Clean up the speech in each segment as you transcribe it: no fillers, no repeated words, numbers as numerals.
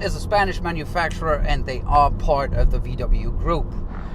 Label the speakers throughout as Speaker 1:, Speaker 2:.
Speaker 1: that is a Spanish manufacturer, and they are part of the VW group.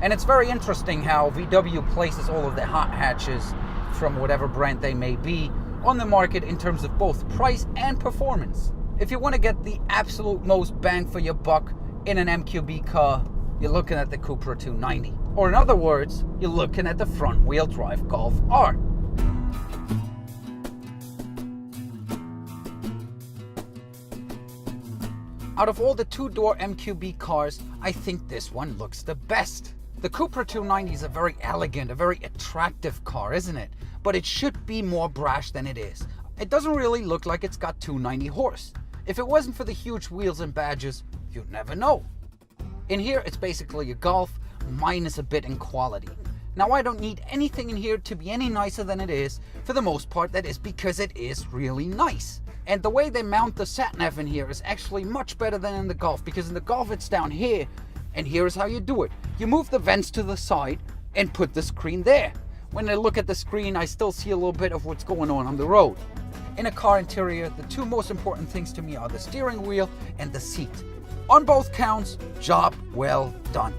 Speaker 1: And it's very interesting how VW places all of their hot hatches from whatever brand they may be on the market in terms of both price and performance. If you want to get the absolute most bang for your buck in an MQB car, you're looking at the Cupra 290. Or in other words, you're looking at the front wheel drive Golf R. Out of all the two-door MQB cars, I think this one looks the best. The Cupra 290 is a very elegant, a very attractive car, isn't it? But it should be more brash than it is. It doesn't really look like it's got 290 horse. If it wasn't for the huge wheels and badges, you'd never know. In here, it's basically a Golf minus a bit in quality. Now, I don't need anything in here to be any nicer than it is. For the most part, that is because it is really nice. And the way they mount the sat-nav in here is actually much better than in the Golf, because in the Golf it's down here, and here's how you do it. You move the vents to the side and put the screen there. When I look at the screen, I still see a little bit of what's going on the road. In a car interior, the two most important things to me are the steering wheel and the seat. On both counts, job well done.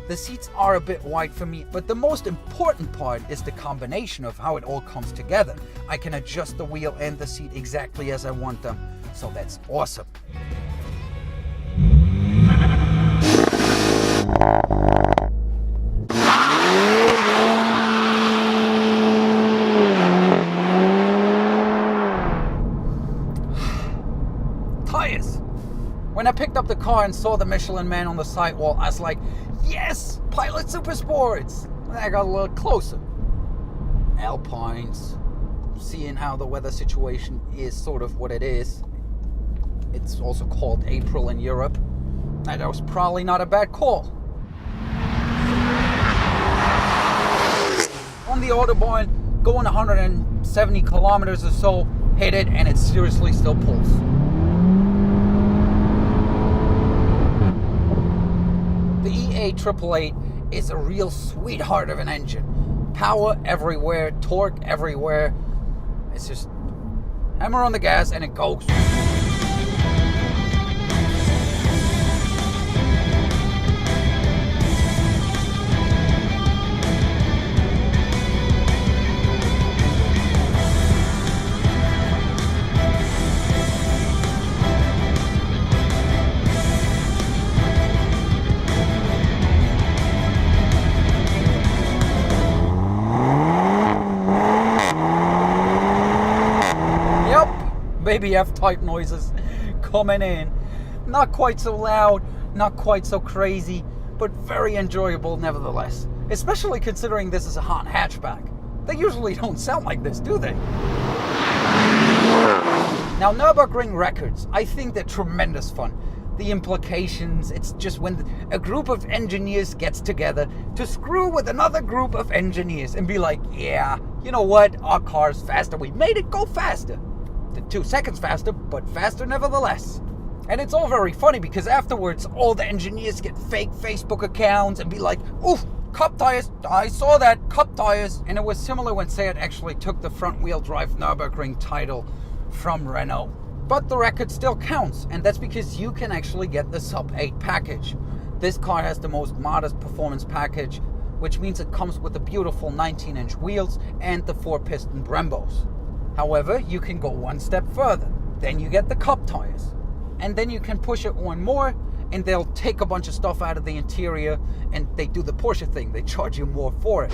Speaker 1: The seats are a bit wide for me, but the most important part is the combination of how it all comes together. I can adjust the wheel and the seat exactly as I want them, so that's awesome. Tires. When I picked up the car and saw the Michelin Man on the sidewall, I was like, yes, Pilot Super Sports. I got a little closer. Alpines, seeing how the weather situation is sort of what it is. It's also called April in Europe. That was probably not a bad call. On the Autobahn, going 170 kilometers or so, hit it, and it seriously still pulls. The EA888 is a real sweetheart of an engine. Power everywhere, torque everywhere. It's just hammer on the gas and it goes. Baby F-type noises coming in. Not quite so loud, not quite so crazy, but very enjoyable nevertheless. Especially considering this is a hot hatchback. They usually don't sound like this, do they? Now, Nürburgring records, I think they're tremendous fun. The implications, it's just when a group of engineers gets together to screw with another group of engineers and be like, yeah, you know what, our car's faster, we made it go faster. 2 seconds faster, but faster nevertheless. And it's all very funny because afterwards, all the engineers get fake Facebook accounts and be like, oof, cup tires, I saw that, cup tires. And it was similar when Seat actually took the front wheel drive Nürburgring title from Renault. But the record still counts, and that's because you can actually get the sub 8 package. This car has the most modest performance package, which means it comes with the beautiful 19-inch wheels and the 4-piston Brembos. However, you can go one step further. Then you get the cup tires. And then you can push it one more, and they'll take a bunch of stuff out of the interior, and they do the Porsche thing. They charge you more for it.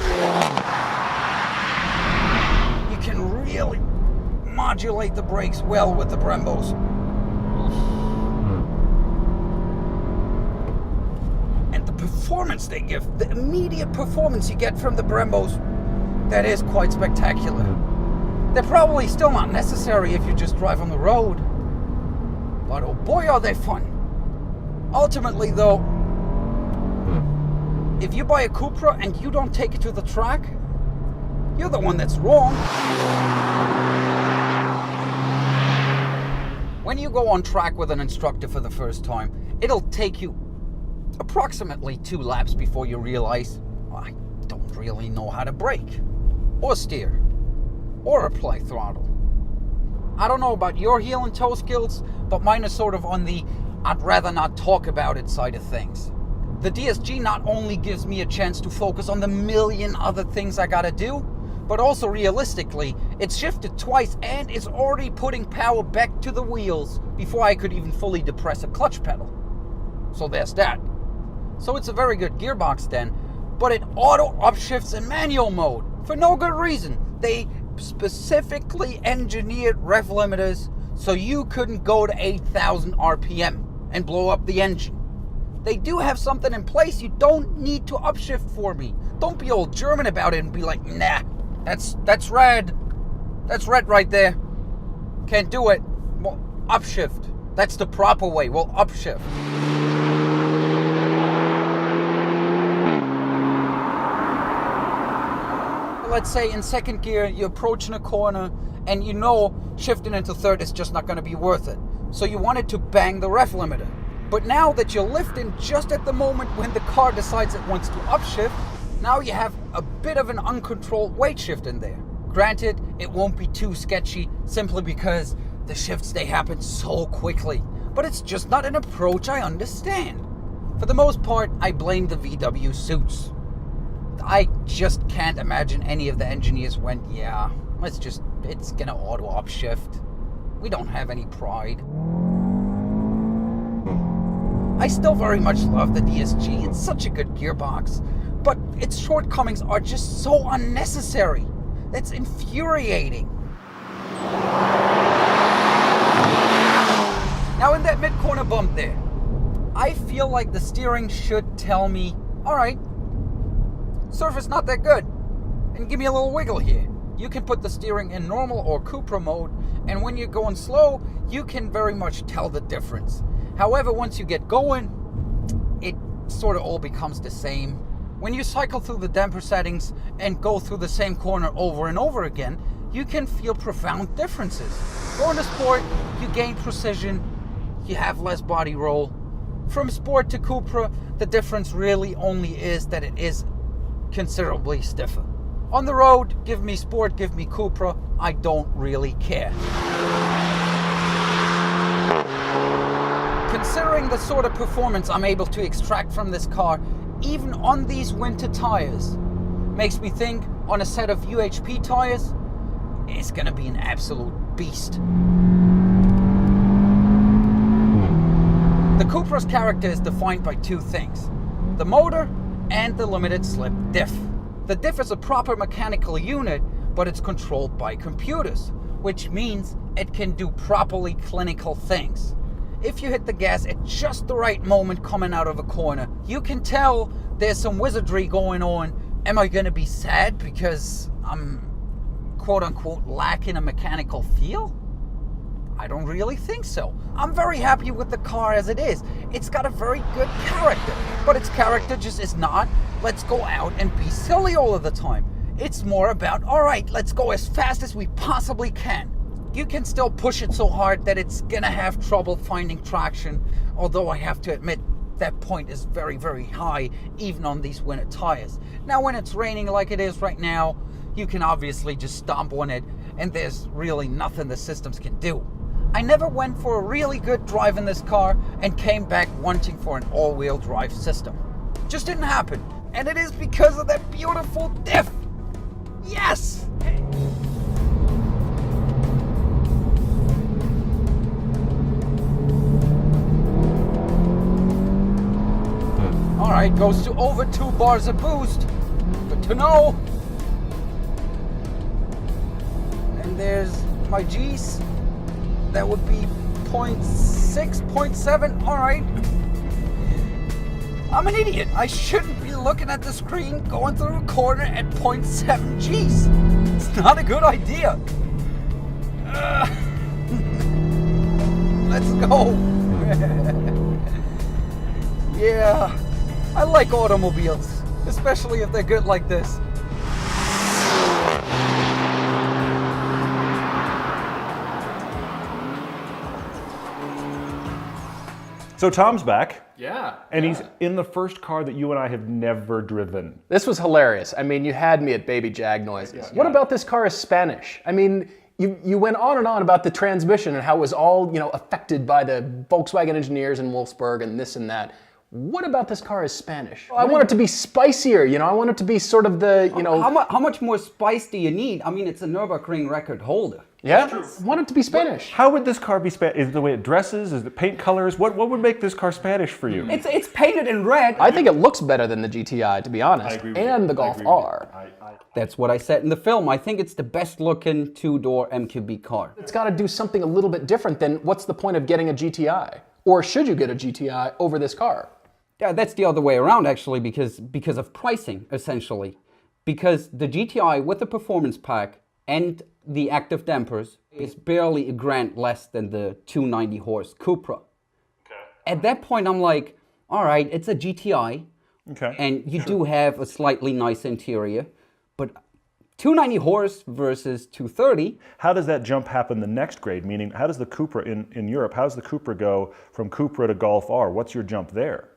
Speaker 1: You can really modulate the brakes well with the Brembos. And the performance they give, the immediate performance you get from the Brembos, that is quite spectacular. They're probably still not necessary if you just drive on the road. But oh boy, are they fun. Ultimately though, if you buy a Cupra and you don't take it to the track, you're the one that's wrong. When you go on track with an instructor for the first time, it'll take you approximately 2 laps before you realize, I don't really know how to brake, or steer, or apply throttle. I don't know about your heel and toe skills, but mine is sort of on the I'd rather not talk about it side of things. The DSG not only gives me a chance to focus on the million other things I gotta do, but also realistically, it's shifted twice and is already putting power back to the wheels before I could even fully depress a clutch pedal. So there's that. So it's a very good gearbox then, but it auto upshifts in manual mode for no good reason. They specifically engineered rev limiters so you couldn't go to 8,000 RPM and blow up the engine. They do have something in place. You don't need to upshift for me. Don't be old German about it and be like, nah, that's red. That's red right there. Can't do it. Well, upshift. That's the proper way. Well, upshift. Let's say in second gear, you're approaching a corner and you know shifting into third is just not going to be worth it. So you wanted to bang the rev limiter. But now that you're lifting just at the moment when the car decides it wants to upshift, now you have a bit of an uncontrolled weight shift in there. Granted, it won't be too sketchy simply because the shifts, they happen so quickly. But it's just not an approach I understand. For the most part, I blame the VW suits. I just can't imagine any of the engineers went, yeah, it's gonna auto upshift. We don't have any pride. I still very much love the DSG. It's such a good gearbox, but its shortcomings are just so unnecessary. It's infuriating. Now in that mid-corner bump there, I feel like the steering should tell me, all right, surface not that good, and give me a little wiggle here. You can put the steering in normal or Cupra mode, and when you're going slow, you can very much tell the difference. However, once you get going, it sort of all becomes the same. When you cycle through the damper settings and go through the same corner over and over again, you can feel profound differences. Going to sport, you gain precision, you have less body roll. From sport to Cupra, the difference really only is that it is considerably stiffer. On the road, give me sport, give me Cupra, I don't really care. Considering the sort of performance I'm able to extract from this car, even on these winter tires, makes me think on a set of UHP tires, it's gonna be an absolute beast. The Cupra's character is defined by two things: the motor and the limited slip diff. The diff is a proper mechanical unit, but it's controlled by computers, which means it can do properly clinical things. If you hit the gas at just the right moment coming out of a corner, you can tell there's some wizardry going on. Am I gonna be sad because I'm quote unquote lacking a mechanical feel? I don't really think so. I'm very happy with the car as it is. It's got a very good character, but its character just is not, let's go out and be silly all of the time. It's more about, all right, let's go as fast as we possibly can. You can still push it so hard that it's gonna have trouble finding traction, although I have to admit that point is very, very high, even on these winter tires. Now, when it's raining like it is right now, you can obviously just stomp on it, and there's really nothing the systems can do. I never went for a really good drive in this car and came back wanting for an all-wheel drive system. Just didn't happen, and it is because of that beautiful diff. Yes! Alright, goes to over 2 bars of boost. Good to know. And there's my G's. That would be 0.6, 0.7. Alright. I'm an idiot. I shouldn't be looking at the screen going through a corner at 0.7 G's. It's not a good idea. Let's go. Yeah. I like automobiles, especially if they're good like this.
Speaker 2: So Tom's back.
Speaker 3: Yeah.
Speaker 2: And he's in the first car that you and I have never driven.
Speaker 3: This was hilarious. I mean, you had me at baby jag noises. What about this car is Spanish? I mean, You went on and on about the transmission and how it was all, affected by the Volkswagen engineers in Wolfsburg and this and that. What about this car is Spanish? I want it to be spicier, I want it to be sort of the,
Speaker 4: How much more spice do you need? I mean, it's a Nürburgring record holder.
Speaker 3: Yeah? I want it to be Spanish.
Speaker 2: How would this car be Spanish? Is it the way it dresses? Is it paint colors? What would make this car Spanish for you?
Speaker 4: It's painted in red.
Speaker 3: I think it looks better than the GTI, to be honest, and the Golf R.
Speaker 4: That's what I said in the film. I think it's the best looking two-door MQB car.
Speaker 3: It's got to do something a little bit different than what's the point of getting a GTI? Or should you get a GTI over this car?
Speaker 4: Yeah, that's the other way around actually, because of pricing, essentially. Because the GTI with the performance pack and the active dampers is barely $1,000 less than the 290 horse Cupra. Okay. At that point, I'm like, all right, it's a GTI, and you do have a slightly nice interior, but 290 horse versus 230.
Speaker 2: How does that jump happen the next grade? Meaning, how does the Cupra in Europe, how does the Cupra go from Cupra to Golf R? What's your jump there?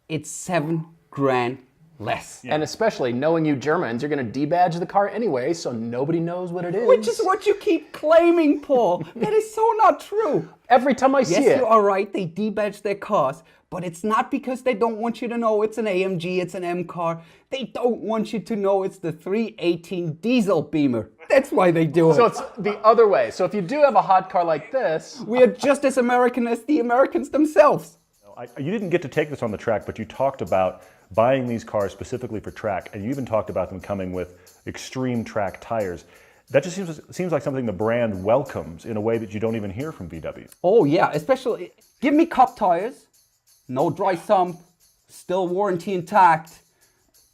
Speaker 4: It's $7,000 less.
Speaker 3: Yeah. And especially knowing you Germans, you're going to debadge the car anyway, so nobody knows what it is.
Speaker 4: Which is what you keep claiming, Paul. That is so not true.
Speaker 3: Every time I see it.
Speaker 4: Yes, you are right. They debadge their cars, but it's not because they don't want you to know it's an AMG, it's an M car. They don't want you to know it's the 318 diesel Beamer. That's why they do it.
Speaker 3: So it's the other way. So if you do have a hot car like this,
Speaker 4: we are just as American as the Americans themselves.
Speaker 2: You didn't get to take this on the track, but you talked about buying these cars specifically for track, and you even talked about them coming with extreme track tires. That just seems like something the brand welcomes in a way that you don't even hear from VW.
Speaker 4: Oh yeah, especially, give me Cup tires, no dry sump, still warranty intact,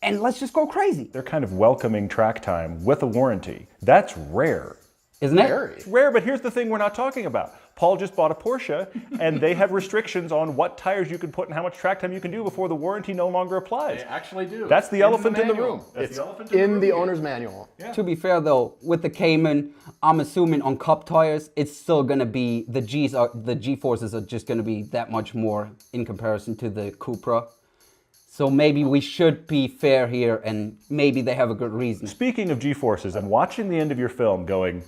Speaker 4: and let's just go crazy.
Speaker 2: They're kind of welcoming track time with a warranty. That's rare.
Speaker 4: Isn't it?
Speaker 2: It's rare, but here's the thing we're not talking about. Paul just bought a Porsche, and they have restrictions on what tires you can put and how much track time you can do before the warranty no longer applies.
Speaker 3: They actually do.
Speaker 2: That's the elephant in the room.
Speaker 3: It's in the owner's manual.
Speaker 4: Yeah. To be fair though, with the Cayman, I'm assuming on Cup tires, it's still going to be, the G-forces are just going to be that much more in comparison to the Cupra. So maybe we should be fair here, and maybe they have a good reason.
Speaker 2: Speaking of G-forces, I'm watching the end of your film going,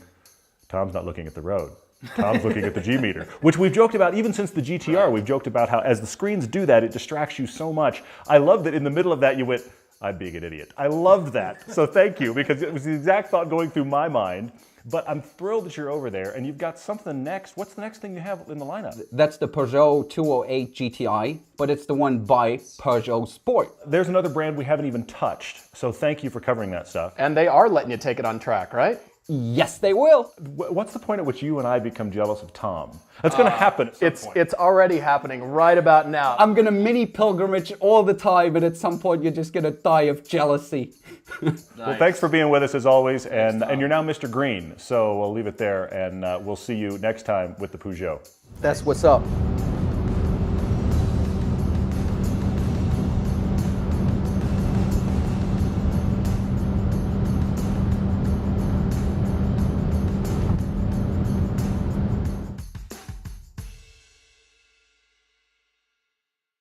Speaker 2: Tom's not looking at the road. Tom's looking at the G-meter, which we've joked about even since the GTR. We've joked about how as the screens do that, it distracts you so much. I love that in the middle of that you went, I'm being an idiot. I loved that. So thank you, because it was the exact thought going through my mind. But I'm thrilled that you're over there and you've got something next. What's the next thing you have in the lineup?
Speaker 4: That's the Peugeot 208 GTI, but it's the one by Peugeot Sport.
Speaker 2: There's another brand we haven't even touched. So thank you for covering that stuff.
Speaker 3: And they are letting you take it on track, right?
Speaker 4: Yes, they will.
Speaker 2: What's the point at which you and I become jealous of Tom? That's going to happen at some point.
Speaker 3: It's already happening right about now.
Speaker 4: I'm going to mini pilgrimage all the time, and at some point you're just going to die of jealousy.
Speaker 2: Nice. Well, thanks for being with us as always, and you're now Mr. Green, so we'll leave it there, and we'll see you next time with the Peugeot.
Speaker 4: That's what's up.